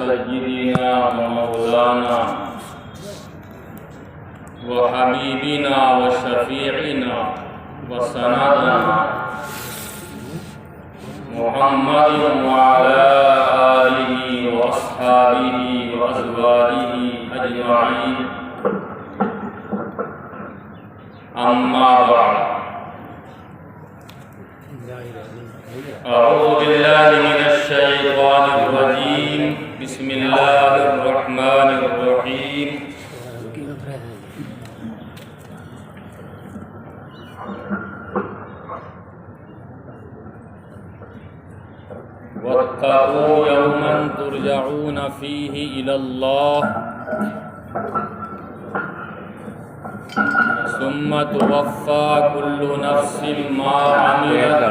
सय्यिदिना व मौलाना व हबीबिना व शफीइना व सनदना मुहम्मदिन व अला आलिहि व अस्हाबिहि व अज़वाजिहि अजमईन। अम्मा बअद। अऊज़ु बिल्लाहि मिनश शैतानिर रजीम। बिस्मिल्लाहिर रहमानिर रहीम। वत्तक़ू यौमन तुरजऊन फ़ीहि इलल्लाह सुम्मा तुवफ़्फ़ा कुल्लु नफ़्सिन मा अमिलत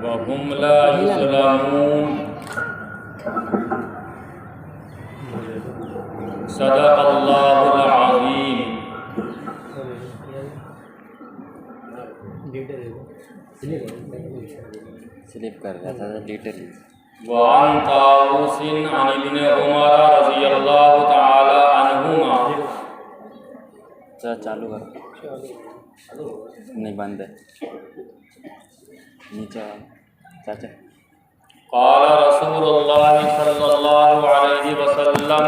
व हुम ला युज़लमून। सदक़ल्लाहुल अज़ीम। स्लिप कर रहा था डिटेल। वअन ताऊसिन अन इब्न उमर रज़ियल्लाहु तआला अन्हुमा। चालू कर। नहीं बंद है नीचे चाचा। क़ाल रसूलुल्लाह सल्लल्लाहु अलैहि वसल्लम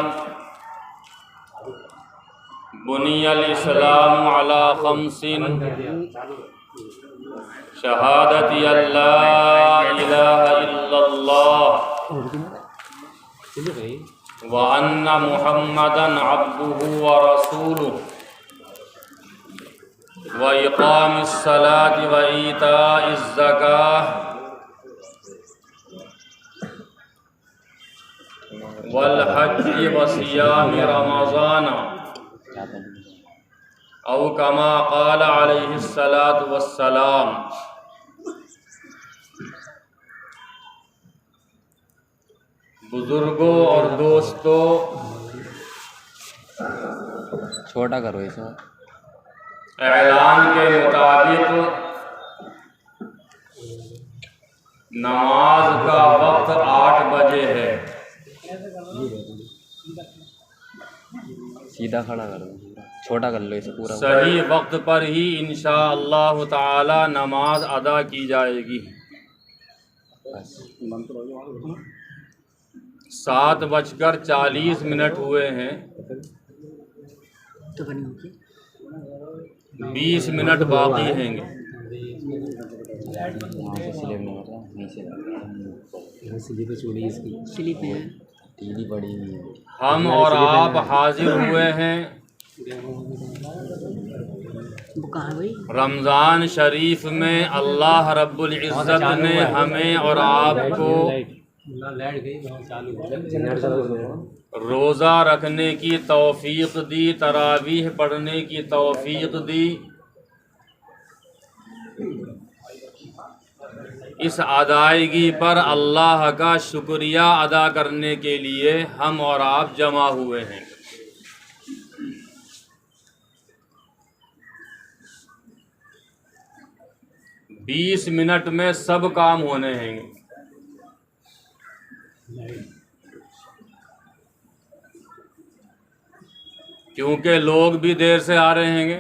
बुनियल इस्लाम अला खम्सिन शहादती अल्ला इलाहा इल्लल्लाह व अन्ना मुहम्मदन अब्दुहु व रसूलुहु व इक़ामिस सलाति व ईताइज़ ज़काह वल हज्जि व सियामि रमज़ान औ कमा क़ाल अलैहिस्सलातु वस्सलाम। बुजुर्गों और दोस्तों, छोटा करो इसे। ऐलान के मुताबिक नमाज का वक्त 8 बजे है। सीधा खड़ा कर दो, छोटा कर लो इसे पूरा। सही वक्त पर ही इंशाअल्लाह ताला नमाज अदा की जाएगी। 7:40 हुए हैं। 20 मिनट बाकी हैं। टीवी पड़ी हुई है। हम और आप हाजिर हुए हैं रमज़ान शरीफ में। अल्लाह रब्बुल इज़्ज़त ने हमें और आपको रोज़ा रखने की तौफ़ीक़ दी, तरावीह पढ़ने की तौफ़ीक़ दी। इस अदायगी पर अल्लाह का शुक्रिया अदा करने के लिए हम और आप जमा हुए हैं। बीस मिनट में सब काम होने हैं, क्योंकि लोग भी देर से आ रहे हैं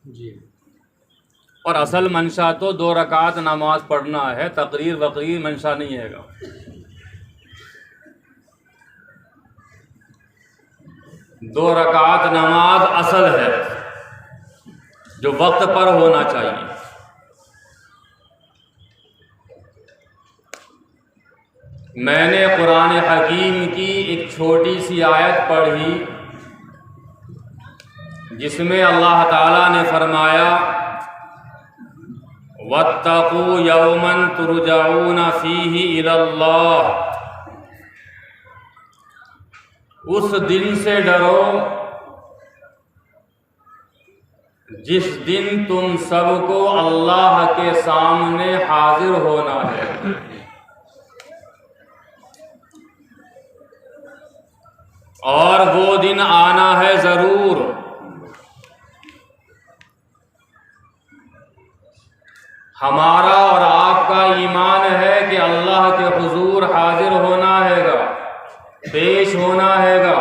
जी। और असल मंशा तो 2 रकात नमाज पढ़ना है, तकरीर वकरीर मंशा नहीं है। 2 रकात नमाज असल है जो वक्त पर होना चाहिए। मैंने कुरान हकीम की एक छोटी सी आयत पढ़ी जिसमें अल्लाह ताला ने फरमाया वत्तक़ू यौमन तुरजऊन फ़ीहि इलल्लाह। उस दिन से डरो जिस दिन तुम सबको अल्लाह के सामने हाजिर होना है। और वो दिन आना है ज़रूर। हमारा और आपका ईमान है कि अल्लाह के हुजूर हाजिर होना पेश होना हैगा,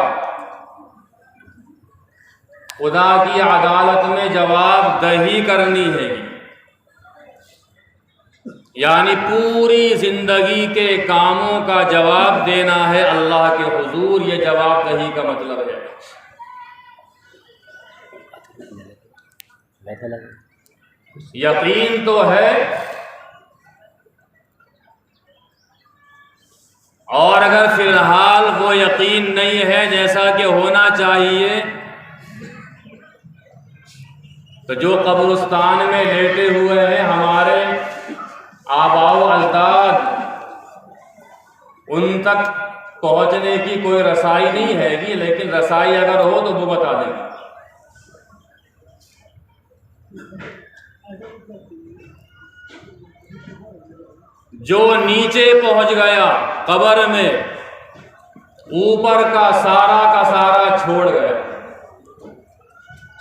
खुदा की अदालत में जवाबदही करनी हैगी। यानी पूरी जिंदगी के कामों का जवाब देना है अल्लाह के हुजूर, ये जवाबदही का मतलब है। यकीन तो है, और अगर फिलहाल वो यकीन नहीं है जैसा कि होना चाहिए, तो जो कब्रिस्तान में लेटे हुए हैं हमारे आबाओ अजदाद, उन तक पहुंचने की कोई रसाई नहीं हैगी, लेकिन रसाई अगर हो तो वो बता देंगे। जो नीचे पहुंच गया कब्र में, ऊपर का सारा छोड़ गया,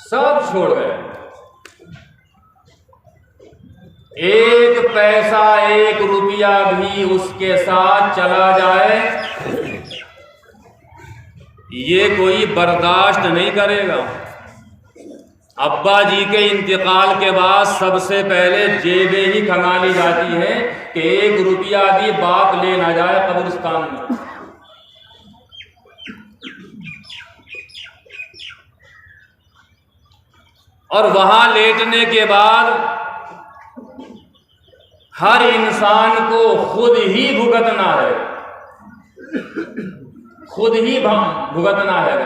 सब छोड़ गया। एक पैसा, एक रुपया भी उसके साथ चला जाए, ये कोई बर्दाश्त नहीं करेगा। अब्बा जी के इंतकाल के बाद सबसे पहले जेबें ही खंगाली जाती हैं कि एक रुपया भी बाप ले ना जाए कब्रिस्तान में। और वहां लेटने के बाद हर इंसान को खुद ही भुगतना है, खुद ही भुगतना है।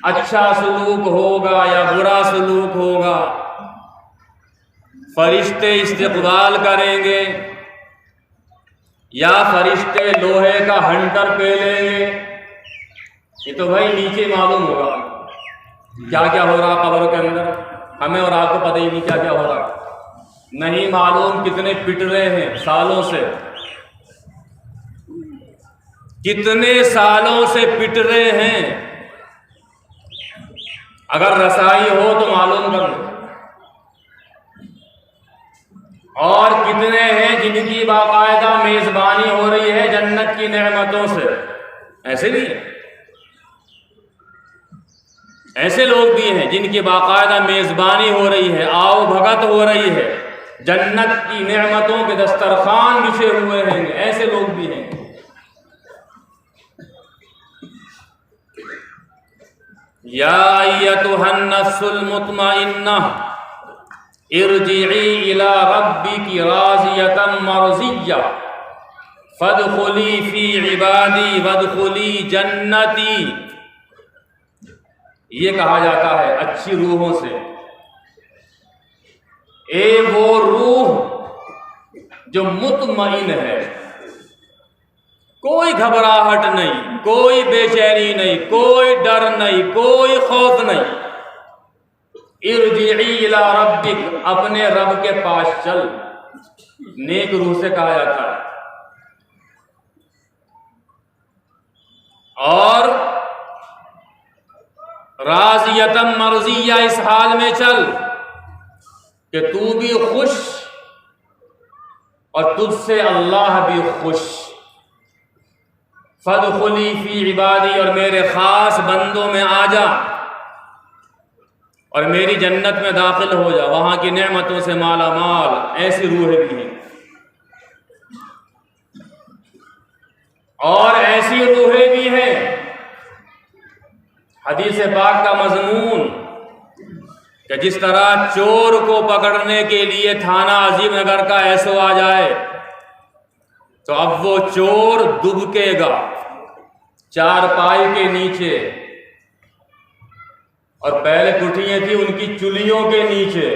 अच्छा सलूक होगा या बुरा सलूक होगा, फरिश्ते इस्तक़बाल करेंगे या फरिश्ते लोहे का हंटर पेलेंगे, ये तो भाई नीचे मालूम होगा क्या क्या हो रहा कब्र के अंदर। हमें और आपको पता ही नहीं क्या क्या हो रहा, नहीं मालूम कितने पिट रहे हैं सालों से, कितने सालों से पिट रहे हैं। अगर रसाई हो तो मालूम कर लो। और कितने हैं जिनकी बाकायदा मेजबानी हो रही है जन्नत की नेमतों से। ऐसे नहीं है, ऐसे लोग भी हैं जिनकी बाकायदा मेजबानी हो रही है, आओ भगत हो रही है, जन्नत की नेमतों के दस्तरखान बिछे हुए हैं, ऐसे लोग भी हैं। या अय्यतुहन नफ्सुल मुतमइन्ना इरजिई इला रब्बिकी राज़ियतम मर्ज़िय्या फदखुली फी इबादी वदखुली जन्नती। ये कहा जाता है अच्छी रूहों से, ए वो रूह जो मुतमइन है, कोई घबराहट नहीं, कोई बेचैनी नहीं, कोई डर नहीं, कोई खौफ नहीं। इरजिई इला रब्बिक, अपने रब के पास चल, नेक रूह से कहा जाता है। और राज़ियतम मर्ज़िय्या, इस हाल में चल कि तू भी खुश और तुझसे अल्लाह भी खुश। फदखुली फी इबादी, और मेरे खास बंदों में आ जा और मेरी जन्नत में दाखिल हो जा, वहां की नेमतों से माला माल। ऐसी रूहें भी हैं। और ऐसी रूहें भी हैं, हदीस पाक का मजमून कि जिस तरह चोर को पकड़ने के लिए थाना अजीमनगर का एसओ आ जाए, तो अब वो चोर दुबकेगा चारपाई के नीचे, और पहले कुठियां थी उनकी चुलियों के नीचे,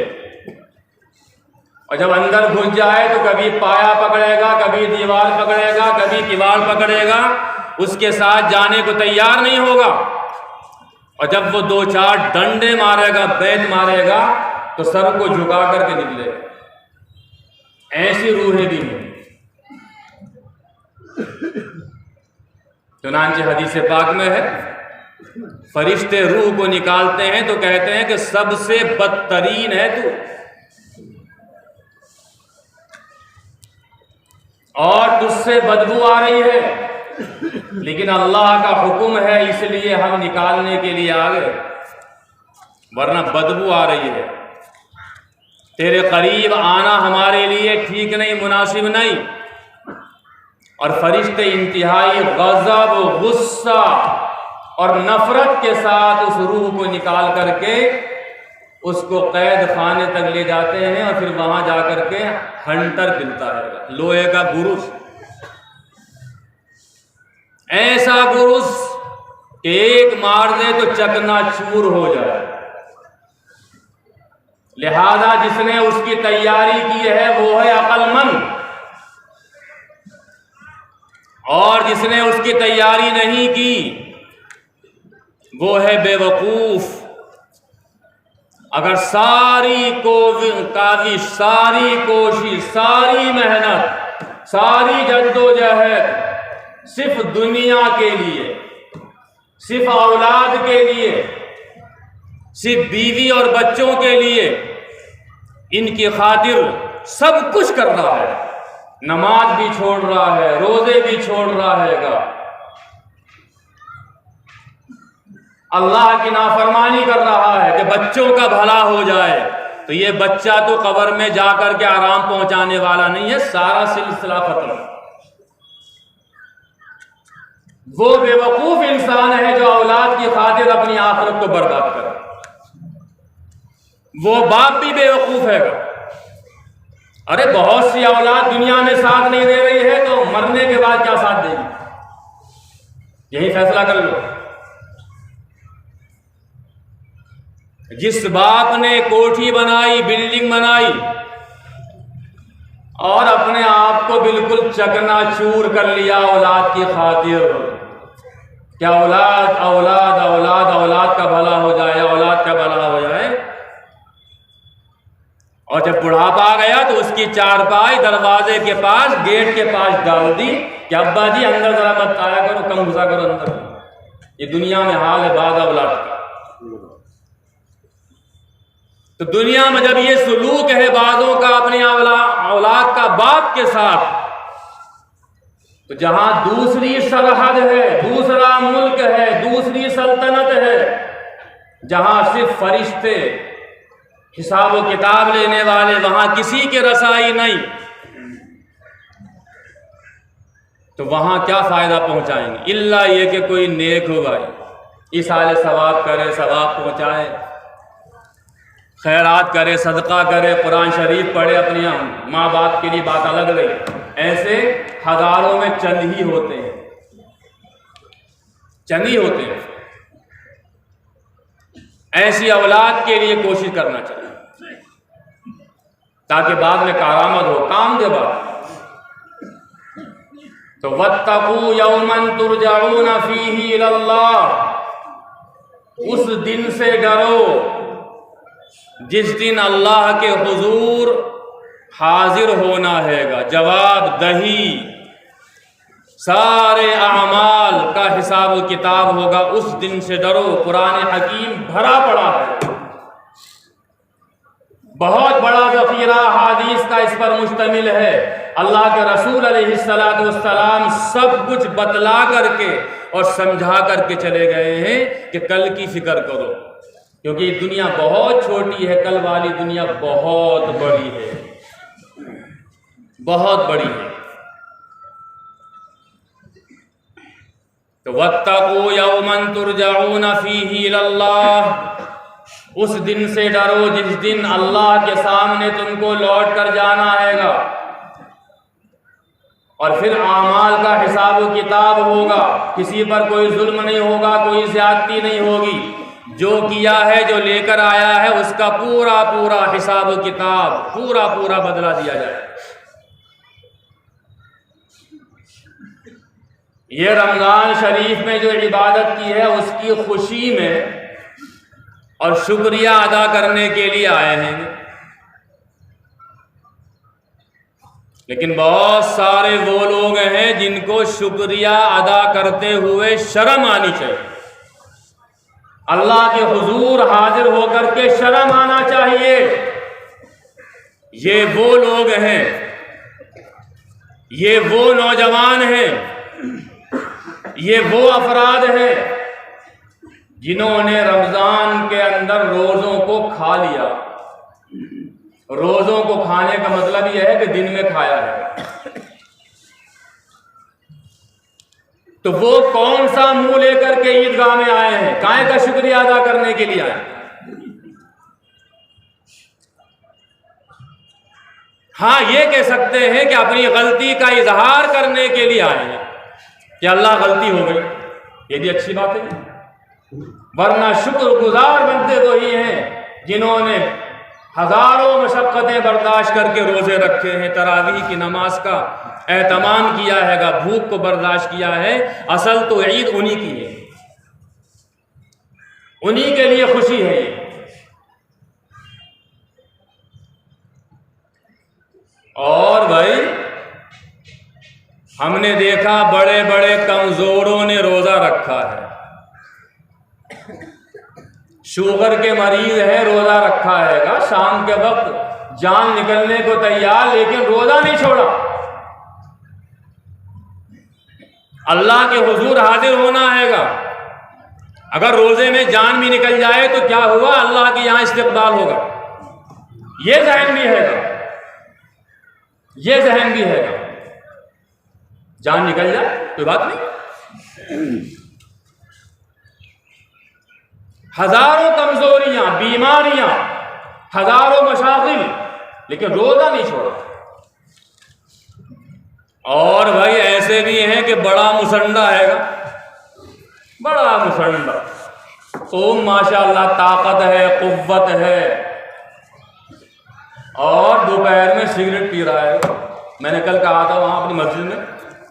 और जब अंदर घुस जाए तो कभी पाया पकड़ेगा, कभी दीवार पकड़ेगा, कभी किवाड़ पकड़ेगा, उसके साथ जाने को तैयार नहीं होगा। और जब वो दो चार डंडे मारेगा, बैत मारेगा, तो सर को झुका करके निकलेगा। ऐसी रूहें भी हैं। चुनांचे हदीस पाक में है, फरिश्ते रूह को निकालते हैं तो कहते हैं कि सबसे बदतरीन है तू, और तुझसे बदबू आ रही है। लेकिन अल्लाह का हुक्म है इसलिए हम निकालने के लिए आ गए, वरना बदबू आ रही है। तेरे करीब आना हमारे लिए ठीक नहीं, मुनासिब नहीं। और फरिश्ते इंतहाई गज़ब, गुस्सा और नफरत के साथ उस रूह को निकाल करके उसको कैद खाने तक ले जाते हैं और फिर वहां जाकर के हंटर मिलता है, लोहे का गुरुस, ऐसा गुरुस कि एक मार दे तो चकनाचूर हो जाए। लिहाजा जिसने उसकी तैयारी की है वो है अक्लमंद, और जिसने उसकी तैयारी नहीं की वो है बेवकूफ। अगर सारी काविश, सारी कोशिश, सारी मेहनत, सारी जद्दोजहद सिर्फ दुनिया के लिए, सिर्फ औलाद के लिए, सिर्फ बीवी और बच्चों के लिए, इनकी खातिर सब कुछ कर रहा है, नमाज भी छोड़ रहा है, रोजे भी छोड़ रहा है, अल्लाह की नाफरमानी कर रहा है कि बच्चों का भला हो जाए, तो ये बच्चा तो कब्र में जाकर के आराम पहुंचाने वाला नहीं है, सारा सिलसिला खत्म। वो बेवकूफ इंसान है जो औलाद की खातिर अपनी आखिरत को बर्बाद करे। वो बाप भी बेवकूफ है। अरे बहुत सी औलाद दुनिया में साथ नहीं दे रही है तो मरने के बाद क्या साथ देगी, यही फैसला कर लो। जिस बाप ने कोठी बनाई, बिल्डिंग बनाई और अपने आप को बिल्कुल चकनाचूर कर लिया औलाद की खातिर, क्या औलाद औलाद औलाद औलाद का भला हो जाए, औलाद का भला हो जाए, और जब बुढ़ापा आ गया तो उसकी चारपाई दरवाजे के पास, गेट के पास डाल दी कि अब्बा जी अंदर जरा मत आया करो, कम घुसा करो अंदर। ये दुनिया में हाल है बाद औलाद का। तो दुनिया में जब ये सुलूक है बादों का अपनी औलाद का बाप के साथ, तो जहां दूसरी सरहद है, दूसरा मुल्क है, दूसरी सल्तनत है, जहां सिर्फ फरिश्ते हिसाब व किताब लेने वाले, वहां किसी के रसाई नहीं, तो वहां क्या फायदा पहुंचाएंगे, इल्ला ये कि कोई नेक हो भाई, इस हाल सवाब करे, सवाब पहुंचाए, खैरात करे, सदका करे, कुरान शरीफ पढ़े, अपनी माँ बाप के लिए बात अलग रही। ऐसे हजारों में चंद ही होते हैं, चंद ही होते हैं। ऐसी औलाद के लिए कोशिश करना चाहिए ताकि बाद में कारामद हो, काम दे बाद। तो वत्तकू यौमन तुरजाऊन फीही इलल्लाह, उस दिन से डरो जिस दिन अल्लाह के हुजूर हाजिर होना हैगा, जवाब दही, सारे अमाल का हिसाब किताब होगा, उस दिन से डरो। कुरान हकीम भरा पड़ा है, बहुत बड़ा ज़ख़ीरा हादीस का इस पर मुश्तमिल है। अल्लाह के रसूल अलैहिस्सलातु वस्सलाम सब कुछ बतला करके और समझा करके चले गए हैं कि कल की फिक्र करो, क्योंकि ये दुनिया बहुत छोटी है, कल वाली दुनिया बहुत बड़ी है, बहुत बड़ी है। तो वत्तकू यौमन तुरजाऊन फीही इलल्लाह, उस दिन से डरो जिस दिन अल्लाह के सामने तुमको लौट कर जाना हैगा, और फिर आमाल का हिसाब किताब होगा। किसी पर कोई जुल्म नहीं होगा, कोई ज्यादती नहीं होगी, जो किया है, जो लेकर आया है, उसका पूरा पूरा हिसाब किताब, पूरा पूरा बदला दिया जाए। ये रमजान शरीफ में जो इबादत की है उसकी खुशी में और शुक्रिया अदा करने के लिए आए हैं, लेकिन बहुत सारे वो लोग हैं जिनको शुक्रिया अदा करते हुए शर्म आनी चाहिए। अल्लाह के हुजूर हाजिर होकर के शर्म आना चाहिए। ये वो लोग हैं, ये वो नौजवान हैं ये वो अफराद हैं जिन्होंने रमजान के अंदर रोजों को खा लिया। रोजों को खाने का मतलब यह है कि दिन में खाया है। तो वो कौन सा मुंह लेकर के ईदगाह में आए हैं? काय का शुक्रिया अदा करने के लिए आए हैं। हाँ, ये कह सकते हैं कि अपनी गलती का इजहार करने के लिए आए हैं कि अल्लाह गलती हो गई, ये भी अच्छी बात है। वरना शुक्रगुजार बंदे वही हैं जिन्होंने हजारों मशक्कतें बर्दाश्त करके रोजे रखे हैं, तरावीह की नमाज का एहतमाम किया है, भूख को बर्दाश्त किया है। असल तो ईद उन्हीं की है, उन्हीं के लिए खुशी है ये। और भाई हमने देखा बड़े बड़े कमजोरों ने रोजा रखा है। शुगर के मरीज है, रोजा रखा है, शाम के वक्त जान निकलने को तैयार, लेकिन रोजा नहीं छोड़ा। अल्लाह के हुजूर हाजिर होना हैगा। अगर रोजे में जान भी निकल जाए तो क्या हुआ, अल्लाह के यहां इस्तिकबाल होगा। ये जहन भी हैगा, ये जहन भी हैगा। जान निकल जाए कोई बात नहीं। हजारों कमजोरियां, बीमारियां, हजारों मशागिल, लेकिन रोजा नहीं छोड़ा। और भाई ऐसे भी हैं कि बड़ा मुसंडा हैगा, बड़ा मुसंडा, तो माशाअल्लाह ताकत है, कुव्वत है, और दोपहर में सिगरेट पी रहा है। मैंने कल कहा था वहां अपनी मस्जिद में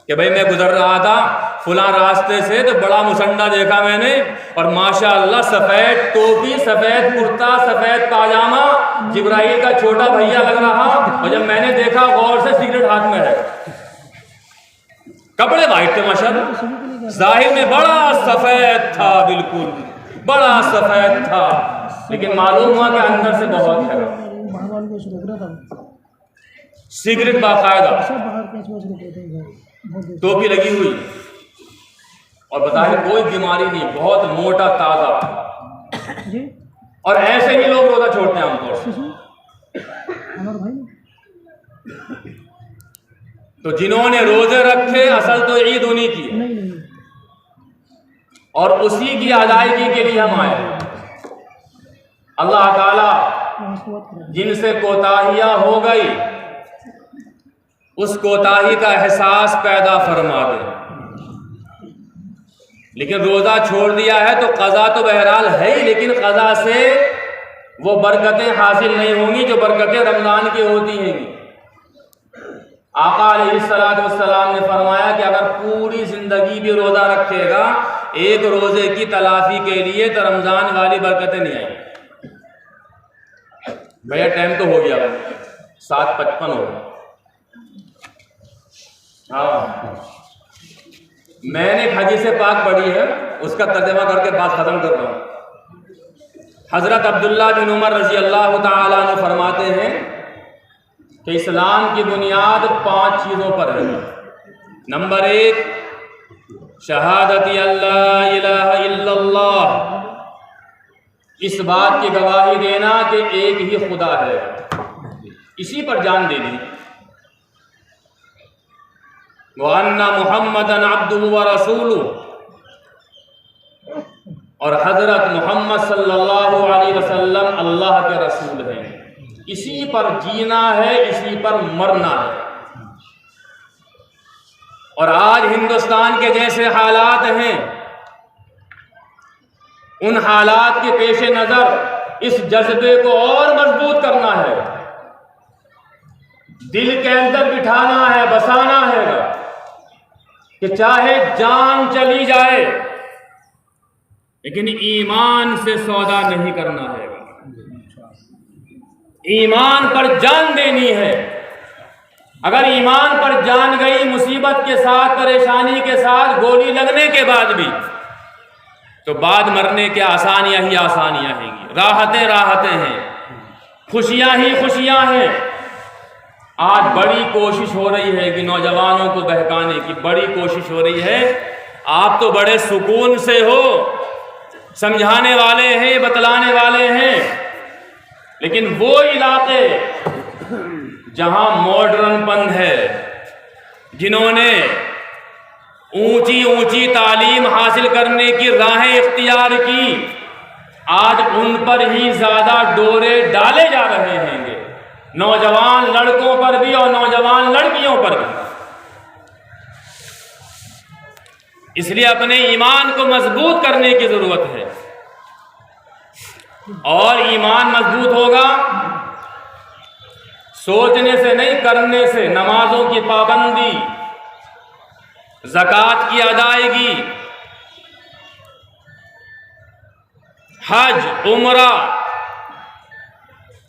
कि भाई मैं गुजर रहा था फुला रास्ते से तो बड़ा मुसंडा देखा मैंने, और माशाअल्लाह सफेद टोपी, सफेद कुर्ता, सफेद पाजामा, जिब्राइल का छोटा भैया लग रहा। और जब मैंने देखा गौर से, सिगरेट हाथ में है, कपड़े वाइट थे माशाअल्लाह, जाहिर में बड़ा सफेद था, बिल्कुल बड़ा सफेद था, लेकिन मालूम हुआ कि अंदर से बहुत है। सिगरेट बाकायदा, टोपी लगी हुई, और बताइए कोई बीमारी नहीं, बहुत मोटा ताजा। और ऐसे ही लोग रोजा छोड़ते हैं आमतौर से। तो जिन्होंने रोजे रखे, असल तो ईद उन्हीं की है, और उसी की अदायगी के लिए हम आए। अल्लाह ताला जिनसे कोताहियां हो गई, उस कोताही का एहसास पैदा फरमा दे। लेकिन रोजा छोड़ दिया है तो कज़ा तो बहरहाल है ही, लेकिन कज़ा से वो बरकतें हासिल नहीं होंगी जो बरकतें रमजान की होती हैं। आका अलैहिस्सलाम ने फरमाया कि अगर पूरी जिंदगी भी रोजा रखेगा एक रोजे की तलाफी के लिए, तो रमजान वाली बरकतें नहीं आएंगी। भैया टाइम तो हो गया, 7:55 हो गया। हाँ, मैंने एक हदीस पाक पढ़ी है, उसका तर्जुमा करके बात खत्म कर रहा हूँ। हजरत अब्दुल्ला बिन उमर रजी अल्लाह ताला अन्हु फरमाते हैं कि इस्लाम की बुनियाद 5 चीज़ों पर है। नंबर 1, शहादती अल्लाह इलाहा इल्लल्लाह, इस बात की गवाही देना कि एक ही खुदा है, इसी पर जान देनी। व अन्ना मुहम्मदन अब्दुहु व रसूलुहु, और हजरत मोहम्मद सल्लल्लाहु अलैहि वसल्लम अल्लाह के रसूल हैं। इसी पर जीना है, इसी पर मरना है। और आज हिंदुस्तान के जैसे हालात हैं, उन हालात के पेश नजर इस जज्बे को और मजबूत करना है, दिल के अंदर बिठाना है, बसाना है कि चाहे जान चली जाए लेकिन ईमान से सौदा नहीं करना है, ईमान पर जान देनी है। अगर ईमान पर जान गई, मुसीबत के साथ, परेशानी के साथ, गोली लगने के बाद भी, तो बाद मरने के आसानियां ही आसानियां हैं, राहतें राहतें हैं, खुशियां ही खुशियां हैं। आज बड़ी कोशिश हो रही है कि नौजवानों को बहकाने की बड़ी कोशिश हो रही है। आप तो बड़े सुकून से हो, समझाने वाले हैं, बतलाने वाले हैं, लेकिन वो इलाके जहां मॉडर्नपन है, जिन्होंने ऊंची ऊंची तालीम हासिल करने की राहें इख्तियार की, आज उन पर ही ज्यादा डोरे डाले जा रहे हैं, नौजवान लड़कों पर भी और नौजवान लड़कियों पर भी। इसलिए अपने ईमान को मजबूत करने की जरूरत है, और ईमान मजबूत होगा सोचने से नहीं, करने से। नमाजों की पाबंदी, ज़कात की अदायगी, हज, उम्रा,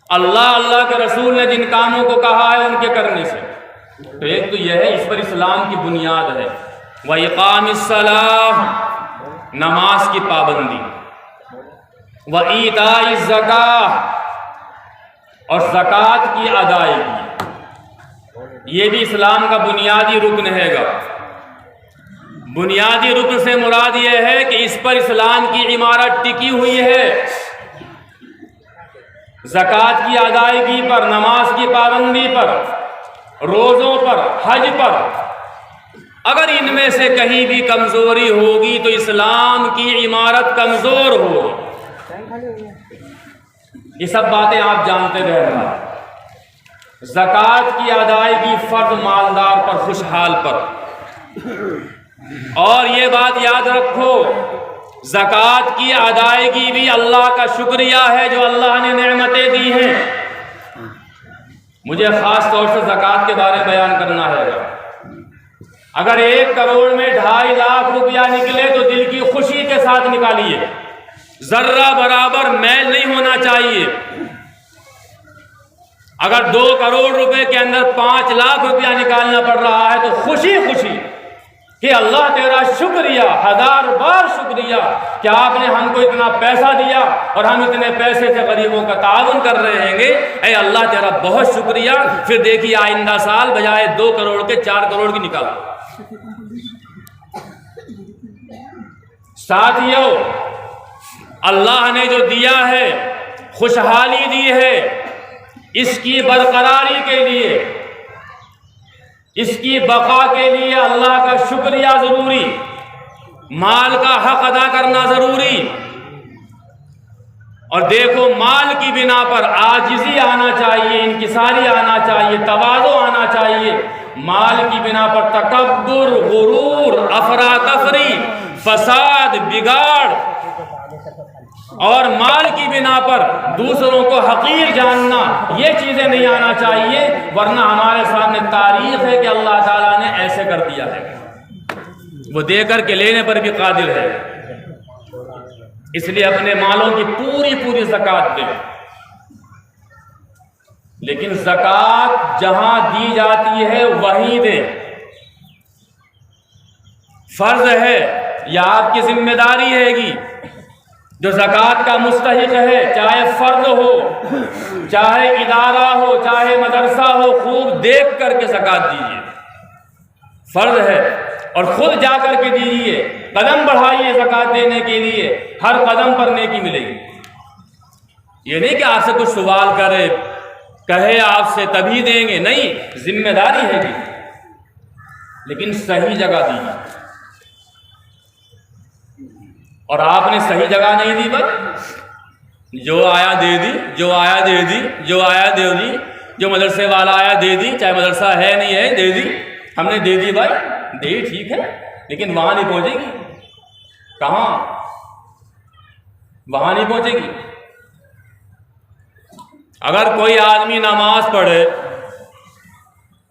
अल्लाह अल्लाह के रसूल ने जिन कामों को कहा है उनके करने से। तो एक तो यह है, इस पर इस्लाम की बुनियाद है। व इक़ामिस्सलाह, नमाज की पाबंदी, व ईताइज़ ज़कात, और ज़कात की अदायगी। ये भी इस्लाम का बुनियादी रुकन हैगा। बुनियादी रुकन से मुराद यह है कि इस पर इस्लाम की इमारत टिकी हुई है। ज़कात की अदायगी पर, नमाज की पाबंदी पर, रोज़ों पर, हज पर। अगर इनमें से कहीं भी कमज़ोरी होगी तो इस्लाम की इमारत कमज़ोर होगी। ये सब बातें आप जानते रहना। ज़कात की अदायगी फ़र्द मालदार पर, खुशहाल पर। और ये बात याद रखो, ज़कात की अदायगी भी अल्लाह का शुक्रिया है जो अल्लाह ने नेमतें दी हैं। मुझे ख़ास तौर से ज़कात के बारे में बयान करना है। अगर 1 करोड़ में 2.5 लाख रुपया निकले तो दिल की खुशी के साथ निकालिए, जर्रा बराबर मैल नहीं होना चाहिए। अगर 2 करोड़ रुपए के अंदर 5 लाख रुपया निकालना पड़ रहा है तो खुशी खुशी कि अल्लाह तेरा शुक्रिया, 1000 बार शुक्रिया कि आपने हमको इतना पैसा दिया और हम इतने पैसे से गरीबों का ताउन कर रहे हैं। ऐ अल्लाह तेरा बहुत शुक्रिया। फिर देखिए आइंदा साल बजाय 2 करोड़ के 4 करोड़ की निकाला। साथियों, अल्लाह ने जो दिया है, खुशहाली दी है, इसकी बरकरारी के लिए, इसकी बका के लिए अल्लाह का शुक्रिया जरूरी, माल का हक अदा करना जरूरी। और देखो, माल की बिना पर आजिज़ी आना चाहिए, इंकिसारी आना चाहिए, तवाज़ो आना चाहिए। माल की बिना पर तकब्बुर, गुरूर, अफरा तफरी, फसाद, बिगाड़, और माल की बिना पर दूसरों को हकीर जानना, ये चीज़ें नहीं आना चाहिए। वरना हमारे सामने तारीख है कि अल्लाह ताला ने ऐसे कर दिया है, वो दे करके लेने पर भी कादिर है। इसलिए अपने मालों की पूरी पूरी ज़कात दें। लेकिन ज़कात जहां दी जाती है वहीं दें। फर्ज है, यह आपकी जिम्मेदारी हैगी। जो ज़कात का मुस्तहिक है, चाहे फर्द हो, चाहे इदारा हो, चाहे मदरसा हो, खूब देख करके ज़कात दीजिए। फर्ज है, और खुद जा करके दीजिए। कदम बढ़ाइए ज़कात देने के लिए, हर कदम पर नेकी मिलेगी। ये नहीं कि आपसे कुछ सवाल करे, कहे आपसे तभी देंगे, नहीं, जिम्मेदारी है कि, लेकिन सही जगह दीजिए। और आपने सही जगह नहीं दी, बस जो आया दे दी, जो आया दे दी, जो आया दे दी, जो मदरसे वाला आया दे दी, चाहे मदरसा है नहीं है दे दी। हमने दे दी भाई, दे ठीक है, लेकिन वहां नहीं पहुंचेगी। कहां? वहां नहीं पहुंचेगी। अगर कोई आदमी नमाज पढ़े,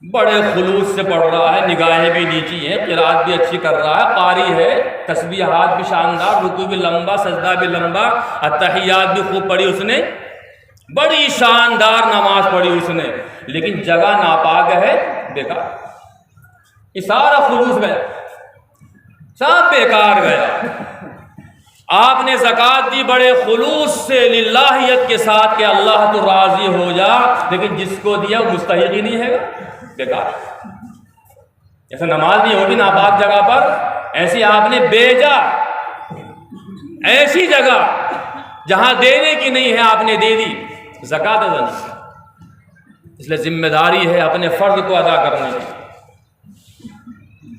बड़े खुलूस से पढ़ रहा है, निगाहें भी नीची हैं, क़िराअत भी अच्छी कर रहा है, कारी है, तस्बीहात भी शानदार, रुकू भी लंबा, सजदा भी लंबा, अत्तहियात भी खूब पढ़ी उसने, बड़ी शानदार नमाज पढ़ी उसने, लेकिन जगह नापाक है, बेकार। ये सारा खुलूस गया, सब बेकार गया। आपने ज़कात दी बड़े खुलूस से, लिल्लाहियत के साथ कि अल्लाह तो राज़ी हो जा, लेकिन जिसको दिया वो मुस्तहिक़ ही नहीं है, बेकार। जैसे नमाज नहीं होगी नापाक जगह पर, ऐसी आपने बेजा ऐसी जगह जहां देने की नहीं है आपने दे दी, ज़कात अदा नहीं। इसलिए जिम्मेदारी है अपने फर्ज को अदा करने की।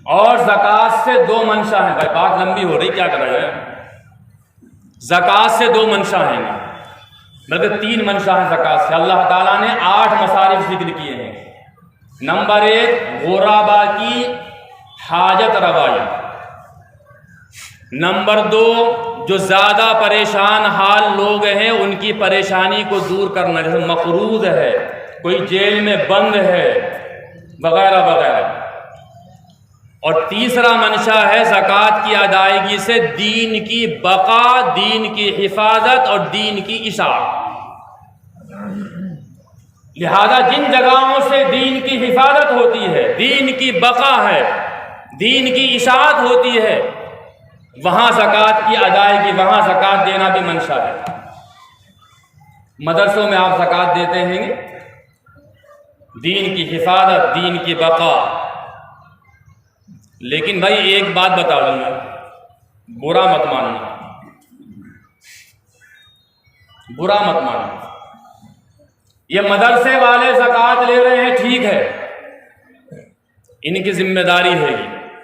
और ज़कात से दो मंशा है, भाई बात लंबी हो रही, क्या कर रहे हैं। ज़कात से दो मंशा हैं, बल्कि 3 मंशा है ज़कात से। अल्लाह ताला ने 8 मसारिफ जिक्र किए हैं। नंबर 1 गुराबा की हाजत रवाई। नंबर 2 जो ज़्यादा परेशान हाल लोग हैं उनकी परेशानी को दूर करना, जैसे मकरूज है, कोई जेल में बंद है, वगैरह वगैरह। और तीसरा मंशा है ज़कात की अदायगी से दीन की बका, दीन की हिफाजत और दीन की इशाअत। लिहाजा जिन जगहों से दीन की हिफाजत होती है, दीन की बका है, दीन की इशाअत होती है, वहां ज़कात की अदायगी, वहां ज़कात देना भी मंशा है। मदरसों में आप ज़कात देते हैं, दीन की हिफाजत, दीन की बका। लेकिन भाई एक बात बता दूंगा, बुरा मत मानना, बुरा मत मानना। ये मदरसे वाले ज़कात ले रहे हैं, ठीक है, इनकी जिम्मेदारी है,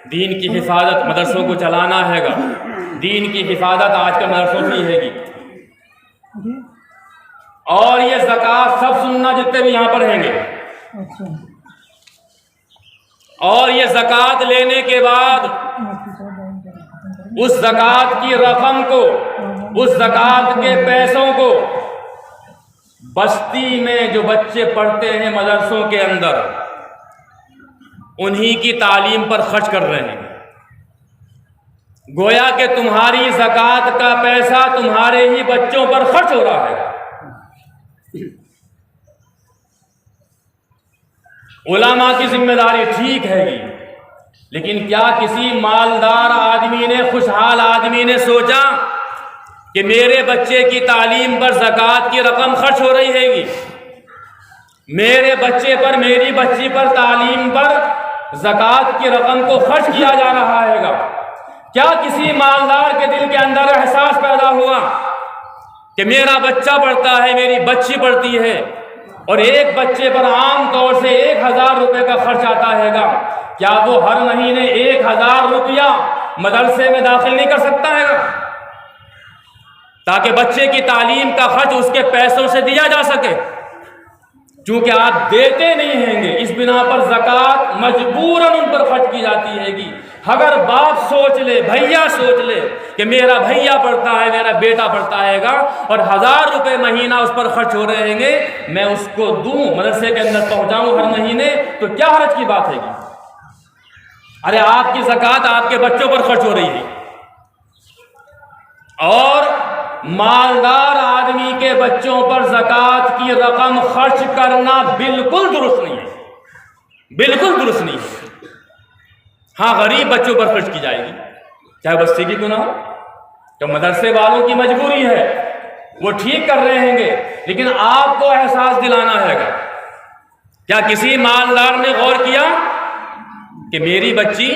दीन की हिफाजत, मदरसों को चलाना हैगा, दीन की हिफाजत आज के मदरसों की हैगी। और ये ज़कात सब सुनना जितने भी यहाँ पर रहेंगे। और ये ज़कात लेने के बाद उस ज़कात की रकम को, उस ज़कात के पैसों को बस्ती में जो बच्चे पढ़ते हैं मदरसों के अंदर, उन्हीं की तालीम पर खर्च कर रहे हैं। गोया कि तुम्हारी ज़कात का पैसा तुम्हारे ही बच्चों पर खर्च हो रहा है। उलमा की जिम्मेदारी ठीक है, लेकिन क्या किसी मालदार आदमी ने, खुशहाल आदमी ने सोचा कि मेरे बच्चे की तालीम पर ज़कात की रकम खर्च हो रही हैगी, मेरे बच्चे पर, मेरी बच्ची पर, तालीम पर ज़कात की रकम को खर्च किया जा रहा हैगा? क्या किसी मालदार के दिल के अंदर एहसास पैदा हुआ कि मेरा बच्चा पढ़ता है, मेरी बच्ची पढ़ती है, और एक बच्चे पर आम तौर से 1000 रुपये का खर्च आता हैगा, क्या वो हर महीने 1000 रुपया मदरसे में दाखिल नहीं कर सकता हैगा, ताकि बच्चे की तालीम का खर्च उसके पैसों से दिया जा सके? चूंकि आप देते नहीं हैंगे, इस बिना पर ज़कात मजबूरन उन पर खर्च की जाती हैगी। अगर बाप सोच ले, भैया सोच ले कि मेरा भैया पढ़ता है, मेरा बेटा पढ़ता हैगा, और 1000 रुपये महीना उस पर खर्च हो रहे हैंगे, मैं उसको दूं, मदरसे के अंदर पहुंचाऊं हर महीने, तो क्या हर्ज की बात हैगी? अरे आपकी ज़कात आपके बच्चों पर खर्च हो रही है, और मालदार आदमी के बच्चों पर ज़कात की रकम खर्च करना बिल्कुल दुरुस्त नहीं है, बिल्कुल दुरुस्त नहीं है। हाँ, गरीब बच्चों पर खर्च की जाएगी, चाहे बस्ती की क्यों ना हो। तो मदरसे वालों की मजबूरी है, वो ठीक कर रहे हैंगे, लेकिन आपको एहसास दिलाना हैगा। क्या किसी मालदार ने गौर किया कि मेरी बच्ची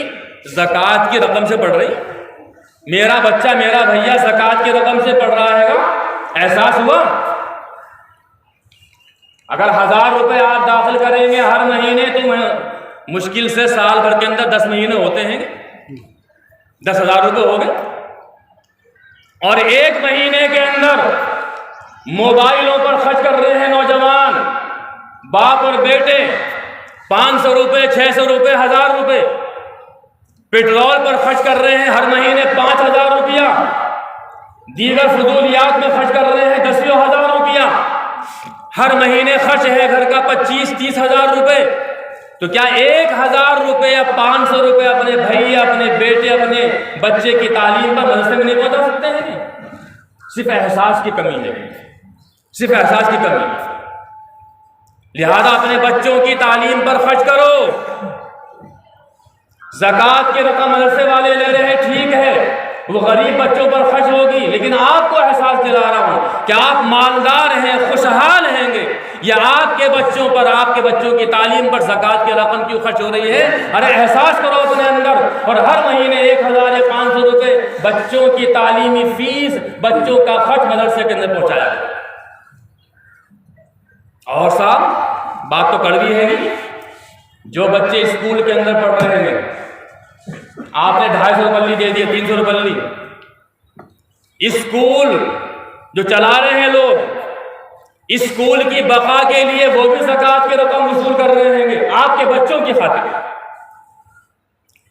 ज़कात की रकम से पढ़ रही, मेरा बच्चा, मेरा भैया ज़कात की रकम से पढ़ रहा हैगा? एहसास हुआ? अगर 1000 रुपये आप दाखिल करेंगे हर महीने, तो मुश्किल से साल भर के अंदर 10 महीने होते हैं, 10,000 रुपये हो गए। और एक महीने के अंदर मोबाइलों पर खर्च कर रहे हैं नौजवान, बाप और बेटे, 500 रुपये, 600 रुपये, 1000 रुपये। पेट्रोल पर खर्च कर रहे हैं हर महीने 5000 रुपया, दीगर फजूलियात में खर्च कर रहे हैं 10,000 रुपया। हर महीने खर्च है घर का 25-30 हजार रुपये। तो क्या 1000 रुपये या 500 रुपये अपने भैया, अपने बेटे, अपने बच्चे की तालीम पर मदरसे में नहीं पहुंचा सकते हैं? सिर्फ एहसास की कमी है, सिर्फ एहसास की कमी है। लिहाजा अपने बच्चों की तालीम पर खर्च करो। ज़कात की रकम मदरसे वाले ले रहे हैं, ठीक है, वो गरीब बच्चों पर खर्च होगी, लेकिन आपको एहसास दिला रहा हूं कि आप मालदार हैं, खुशहाल हैंगे, या आपके बच्चों पर, आपके बच्चों की तालीम पर ज़कात की रकम क्यों खर्च हो रही है? अरे एहसास करो अपने अंदर। और हर महीने 1000 या 500 रुपये बच्चों की तालीमी फीस, बच्चों का खर्च मदरसे के अंदर पहुंचाया गया। और साहब बात तो कड़वी है नहीं, जो बच्चे स्कूल के अंदर पढ़ रहे हैं, आपने 250 रुपये दे दिए, 300 रुपये ली। स्कूल जो चला रहे हैं लोग, स्कूल की बका के लिए वो भी ज़कात की रकम वसूल कर रहे हैं आपके बच्चों की खातिर।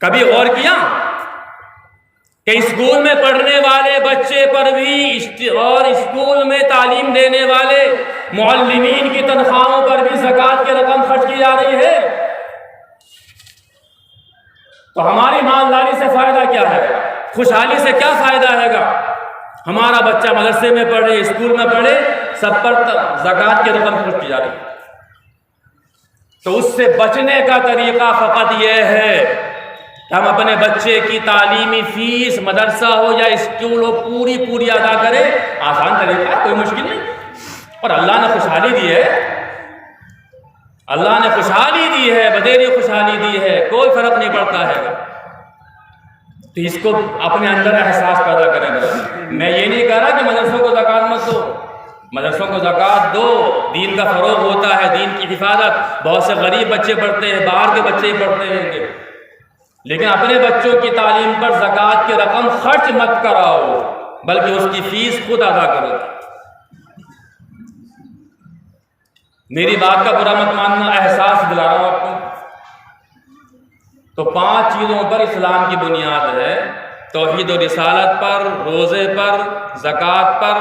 कभी गौर किया कि स्कूल में पढ़ने वाले बच्चे पर भी और स्कूल में तालीम देने वाले मुअल्लिमीन की तनख्वाहों पर भी ज़कात की रकम खर्च की जा रही है? तो हमारी ईमानदारी से फायदा क्या है? खुशहाली से क्या फायदा हैगा? हमारा बच्चा मदरसे में पढ़े, स्कूल में पढ़े, सब पर ज़कात की रकम खर्च की जा रही है। तो उससे बचने का तरीका फ़कत यह है कि हम अपने बच्चे की तालीमी फीस, मदरसा हो या स्कूल हो, पूरी अदा करें। आसान तरीका है, कोई मुश्किल नहीं। और अल्लाह ने खुशहाली दी है, अल्लाह ने खुशहाली दी है, बतेरी खुशहाली दी है, कोई फर्क नहीं पड़ता है। तो इसको अपने अंदर एहसास पैदा करें। मैं ये नहीं कह रहा कि मदरसों को ज़कात मत दो, मदरसों को ज़कात दो, दीन का फ़रोग़ होता है, दीन की हिफाजत। बहुत से गरीब बच्चे पढ़ते हैं, बाहर के बच्चे ही पढ़ते हैं, लेकिन अपने बच्चों की तालीम पर ज़कात की रकम खर्च मत कराओ, बल्कि उसकी फ़ीस खुद अदा करो। मेरी बात का बुरा मत मानना, एहसास दिला रहा हूँ आपको। तो 5 चीज़ों पर इस्लाम की बुनियाद है, तौहीद और रिसालत पर, रोज़े पर, ज़कात पर,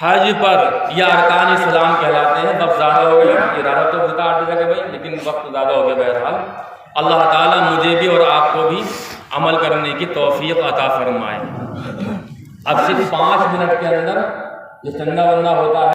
हज पर। यह अरकान इस्लाम कहलाते हैं। वक्त ज़्यादा हो गया, इरादा तो बता 8 जगह भाई, लेकिन वक्त ज़्यादा हो गया। बहरहाल अल्लाह ताला मुझे भी और आपको भी अमल करने की तौफीक अता फरमाए। अब सिर्फ 5 मिनट के अंदर ये चंदा वंदा होता है।